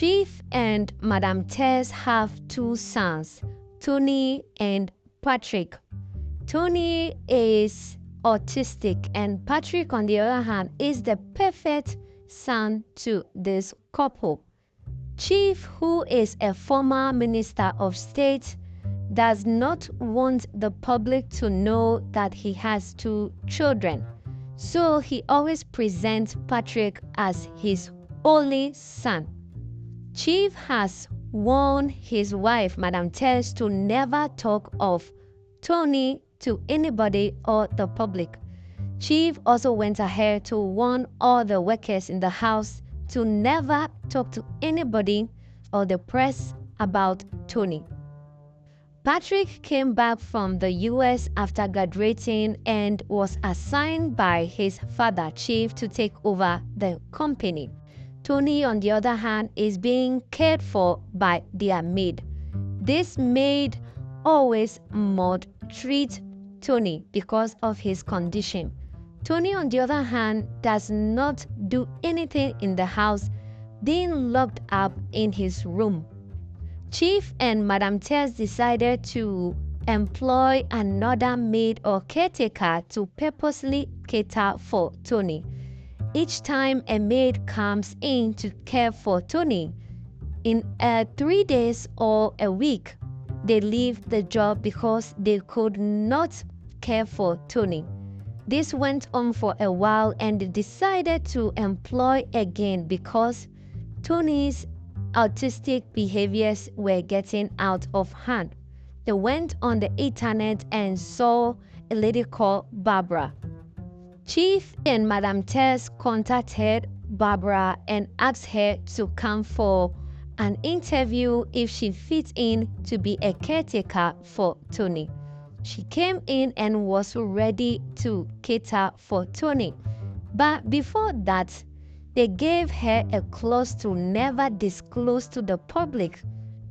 Chief and Madam Tess have two sons, Tony and Patrick. Tony is autistic and Patrick, on the other hand, is the perfect son to this couple. Chief, who is a former minister of state, does not want the public to know that he has two children. So he always presents Patrick as his only son. Chief has warned his wife, Madam Tess, to never talk of Tony to anybody or the public. Chief also went ahead to warn all the workers in the house to never talk to anybody or the press about Tony. Patrick came back from the US after graduating and was assigned by his father, Chief, to take over the company. Tony, on the other hand, is being cared for by their maid. This maid always maltreats Tony because of his condition. Tony, on the other hand, does not do anything in the house, being locked up in his room. Chief and Madam Tess decided to employ another maid or caretaker to purposely cater for Tony. Each time a maid comes in to care for Tony, in 3 days or a week, they leave the job because they could not care for Tony. This went on for a while and they decided to employ again because Tony's autistic behaviors were getting out of hand. They went on the internet and saw a lady called Barbara. Chief and Madam Tess contacted Barbara and asked her to come for an interview if she fits in to be a caretaker for Tony. She came in and was ready to cater for Tony. But before that, they gave her a clause to never disclose to the public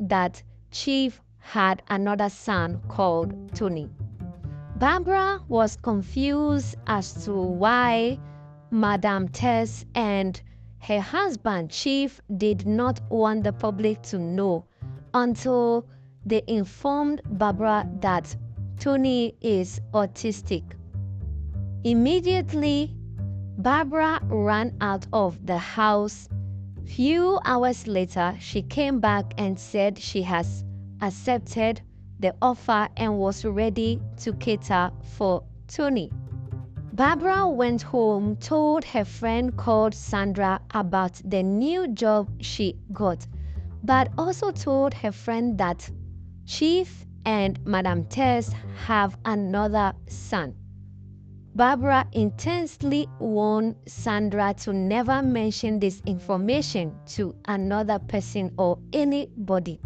that Chief had another son called Tony. Barbara was confused as to why Madam Tess and her husband Chief did not want the public to know until they informed Barbara that Tony is autistic. Immediately, Barbara ran out of the house. Few hours later, she came back and said she has accepted the offer and was ready to cater for Tony. Barbara went home, told her friend called Sandra about the new job she got, but also told her friend that Chief and Madam Tess have another son. Barbara intensely warned Sandra to never mention this information to another person or anybody.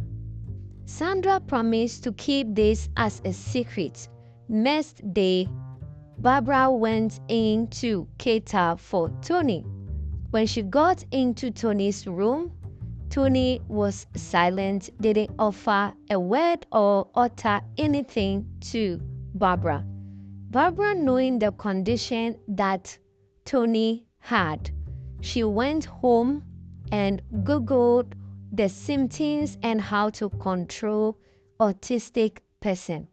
Sandra promised to keep this as a secret. Next day, Barbara went in to cater for Tony. When she got into Tony's room, Tony was silent, didn't offer a word or utter anything to Barbara. Barbara, knowing the condition that Tony had, she went home and Googled the symptoms and how to control autistic person.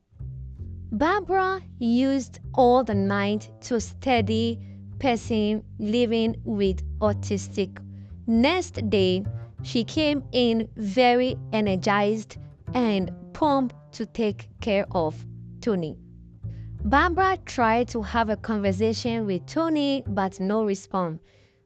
Barbara used all the night to study person living with autistic. Next day, she came in very energized and pumped to take care of Tony. Barbara tried to have a conversation with Tony, but no response.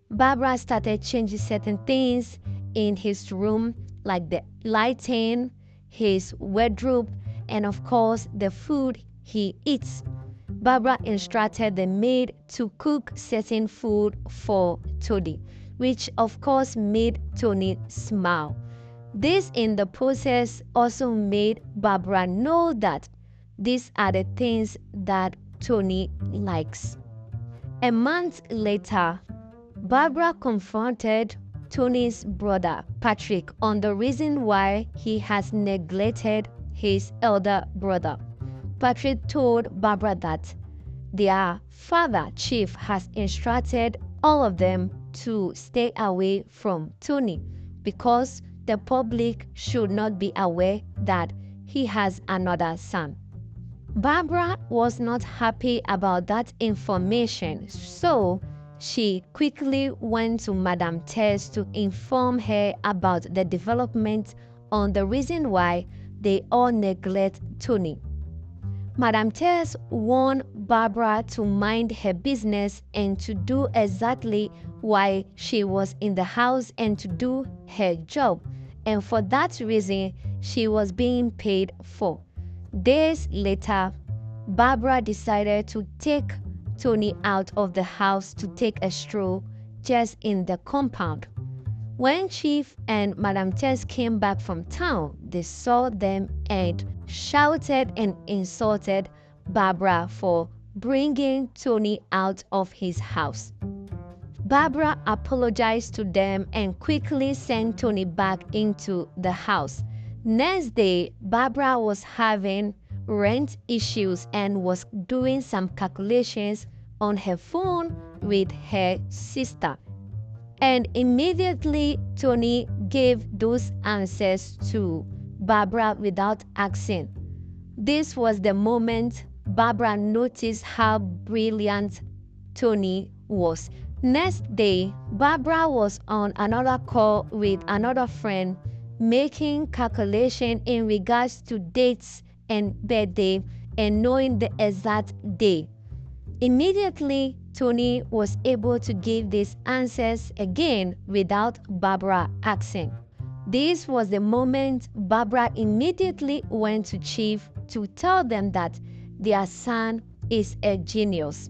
Barbara started changing certain things in his room, like the lighting, his wardrobe, and of course the food he eats. Barbara instructed the maid to cook certain food for Tony, which of course made Tony smile. This in the process also made Barbara know that these are the things that Tony likes. A month later, Barbara confronted Tony's brother, Patrick, on the reason why he has neglected his elder brother. Patrick told Barbara that their father, Chief, has instructed all of them to stay away from Tony because the public should not be aware that he has another son. Barbara was not happy about that information, so she quickly went to Madame Tess to inform her about the development on the reason why they all neglect Tony. Madame Tess warned Barbara to mind her business and to do exactly why she was in the house and to do her job, and for that reason she was being paid for. Days later, Barbara decided to take Tony out of the house to take a stroll just in the compound. When Chief and Madame Tess came back from town, they saw them and shouted and insulted Barbara for bringing Tony out of his house. Barbara apologized to them and quickly sent Tony back into the house. Next day, Barbara was having rent issues and was doing some calculations on her phone with her sister. And immediately Tony gave those answers to Barbara without asking. This was the moment Barbara noticed how brilliant Tony was. Next day, Barbara was on another call with another friend making calculation in regards to dates and birthday and knowing the exact day. Immediately, Tony was able to give these answers again without Barbara asking. This was the moment Barbara immediately went to Chief to tell them that their son is a genius.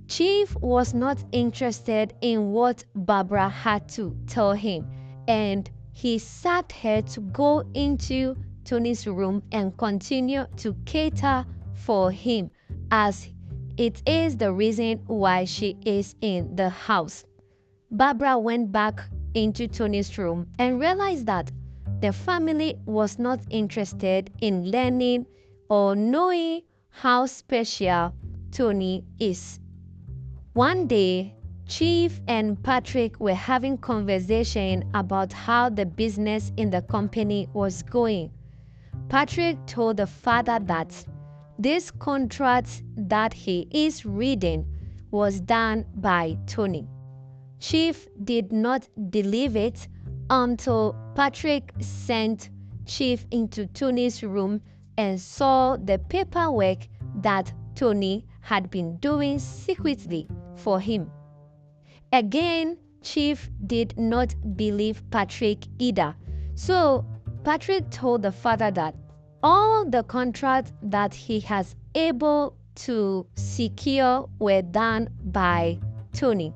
Chief was not interested in what Barbara had to tell him, and he sacked her to go into Tony's room and continue to cater for him, as it is the reason why she is in the house. Barbara went back into Tony's room and realized that the family was not interested in learning or knowing how special Tony is. One day, Chief and Patrick were having conversation about how the business in the company was going. Patrick told the father that this contract that he is reading was done by Tony. Chief did not believe it until Patrick sent Chief into Tony's room and saw the paperwork that Tony had been doing secretly for him. Again, Chief did not believe Patrick either. So Patrick told the father that all the contracts that he has able to secure were done by Tony.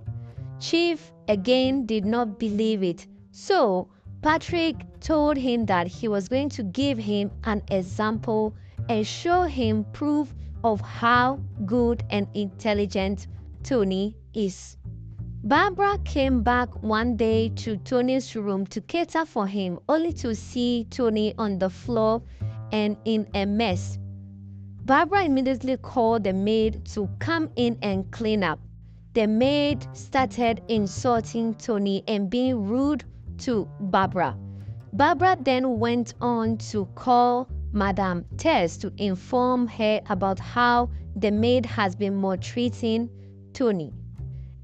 Chief again did not believe it. So Patrick told him that he was going to give him an example and show him proof of how good and intelligent Tony is. Barbara came back one day to Tony's room to cater for him, only to see Tony on the floor and in a mess. Barbara immediately called the maid to come in and clean up. The maid started insulting Tony and being rude to Barbara. Barbara then went on to call Madame Tess to inform her about how the maid has been maltreating Tony.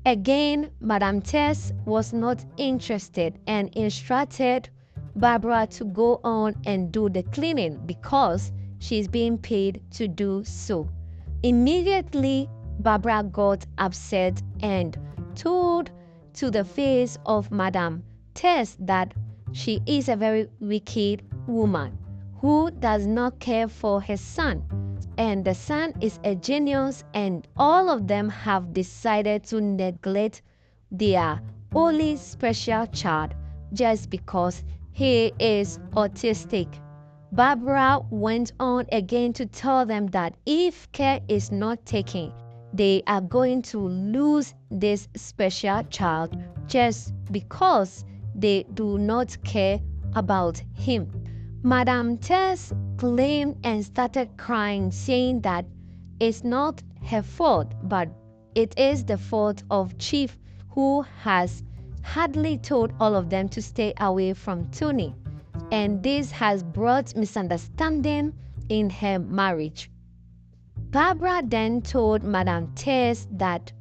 Again, Madame Tess was not interested and instructed Barbara to go on and do the cleaning because she's being paid to do so. Immediately, Barbara got upset and told to the face of Madame Tess that she is a very wicked woman who does not care for her son, and the son is a genius, and all of them have decided to neglect their only special child just because he is autistic. Barbara went on again to tell them that if care is not taken, they are going to lose this special child just because they do not care about him. Madame Tess claimed and started crying, saying that it's not her fault, but it is the fault of Chief, who has hardly told all of them to stay away from Tony, and this has brought misunderstanding in her marriage. Barbara then told Madame Tess that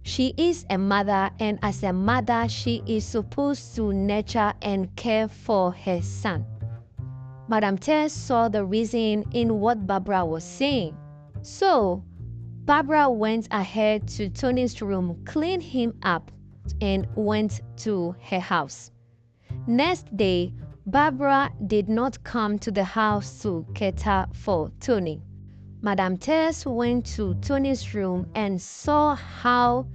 she is a mother, and as a mother, she is supposed to nurture and care for her son. Madame Tess saw the reason in what Barbara was saying. So, Barbara went ahead to Tony's room, cleaned him up, and went to her house. Next day, Barbara did not come to the house to cater for Tony. Madame Tess went to Tony's room and saw how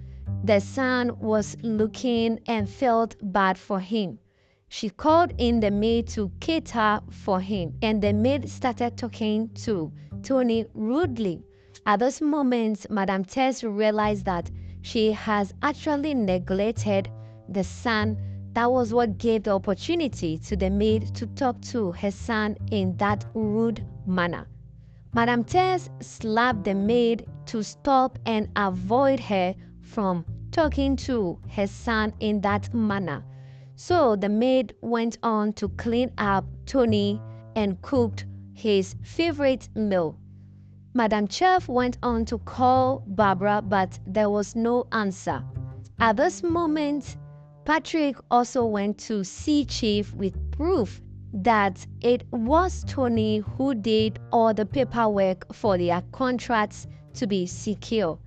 the son was looking and felt bad for him. She called in the maid to cater for him, and the maid started talking to Tony rudely. At those moments, Madame Tess realized that she has actually neglected the son. That was what gave the opportunity to the maid to talk to her son in that rude manner. Madame Tess slapped the maid to stop and avoid her from talking to her son in that manner. So the maid went on to clean up Tony and cooked his favorite meal. Madame Chef went on to call Barbara, but there was no answer. At this moment, Patrick also went to see Chief with proof that it was Tony who did all the paperwork for their contracts to be secure.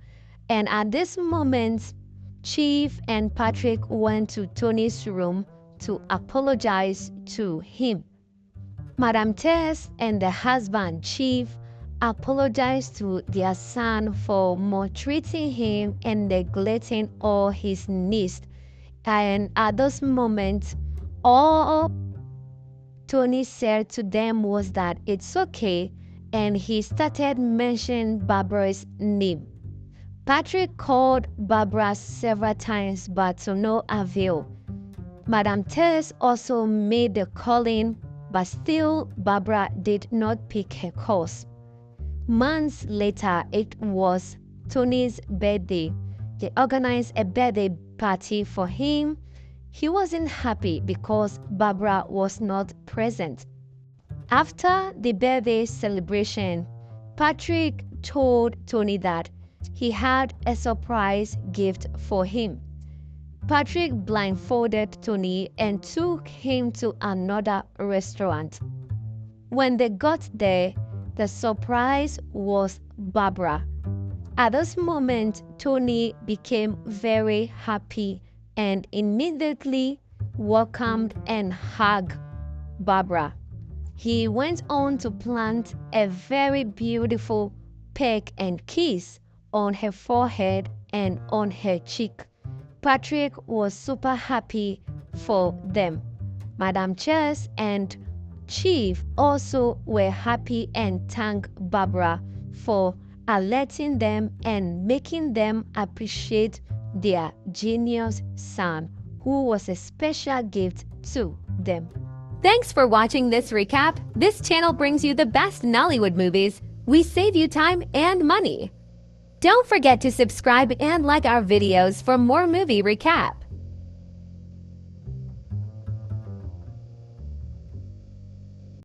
And at this moment, Chief and Patrick went to Tony's room to apologize to him. Madame Tess and the husband, Chief, apologized to their son for maltreating him and neglecting all his needs. And at those moments, all Tony said to them was that it's okay, and he started mentioning Barbara's name. Patrick called Barbara several times, but to no avail. Madame Tess also made the calling, but still Barbara did not pick her calls. Months later, it was Tony's birthday. They organized a birthday party for him. He wasn't happy because Barbara was not present. After the birthday celebration, Patrick told Tony that he had a surprise gift for him. Patrick blindfolded Tony and took him to another restaurant. When they got there, the surprise was Barbara. At this moment, Tony became very happy and immediately welcomed and hugged Barbara. He went on to plant a very beautiful peck and kiss on her forehead and on her cheek. Patrick was super happy for them. Madame Chess and Chief also were happy and thanked Barbara for alerting them and making them appreciate their genius son, who was a special gift to them. Thanks for watching this recap. This channel brings you the best Nollywood movies. We save you time and money. Don't forget to subscribe and like our videos for more movie recaps.